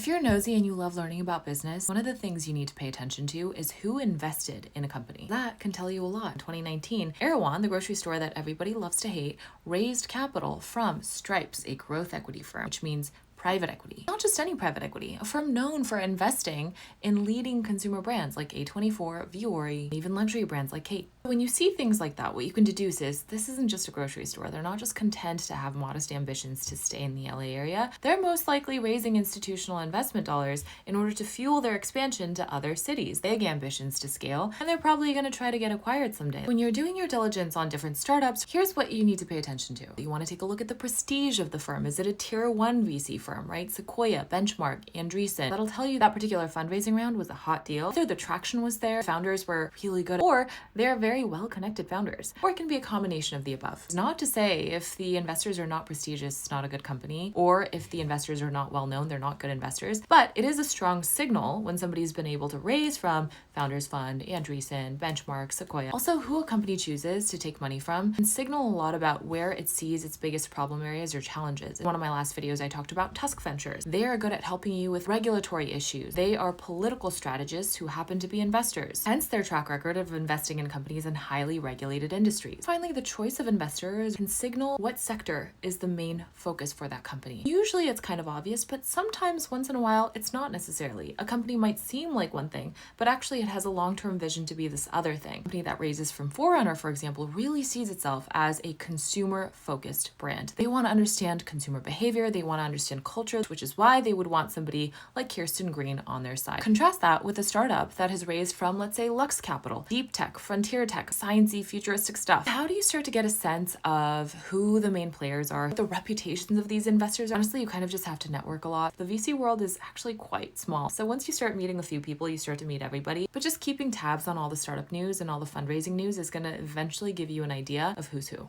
If you're nosy and you love learning about business, one of the things you need to pay attention to is who invested in a company. That can tell you a lot. In 2019, Erewhon, the grocery store that everybody loves to hate, raised capital from Stripes, a growth equity firm, which means private equity. Not just any private equity, a firm known for investing in leading consumer brands like A24, Vuori, even luxury brands like Kate. When you see things like that, what you can deduce is this isn't just a grocery store. They're not just content to have modest ambitions to stay in the LA area. They're most likely raising institutional investment dollars in order to fuel their expansion to other cities. Big ambitions to scale, and they're probably going to try to get acquired someday. When you're doing your diligence on different startups, here's what you need to pay attention to. You want to take a look at the prestige of the firm. Is it a tier 1 VC firm, right? Sequoia, Benchmark, Andreessen. That'll tell you that particular fundraising round was a hot deal. Either the traction was there, founders were really good, or they're very well-connected founders. Or it can be a combination of the above. It's not to say if the investors are not prestigious, it's not a good company, or if the investors are not well-known, they're not good investors. But it is a strong signal when somebody's been able to raise from Founders Fund, Andreessen, Benchmark, Sequoia. Also, who a company chooses to take money from can signal a lot about where it sees its biggest problem areas or challenges. In one of my last videos, I talked about Tusk Ventures. They are good at helping you with regulatory issues. They are political strategists who happen to be investors, hence their track record of investing in companies in highly regulated industries. Finally, the choice of investors can signal what sector is the main focus for that company. Usually it's kind of obvious, but sometimes once in a while, it's not necessarily. A company might seem like one thing, but actually it has a long-term vision to be this other thing. A company that raises from Forerunner, for example, really sees itself as a consumer-focused brand. They want to understand consumer behavior, they want to understand culture, which is why they would want somebody like Kirsten Green on their side. Contrast that with a startup that has raised from, let's say, Lux Capital, deep tech, frontier tech, sciencey, futuristic stuff. How do you start to get a sense of who the main players are, what the reputations of these investors? Honestly, you kind of just have to network a lot. The VC world is actually quite small. So once you start meeting a few people, you start to meet everybody. But just keeping tabs on all the startup news and all the fundraising news is going to eventually give you an idea of who's who.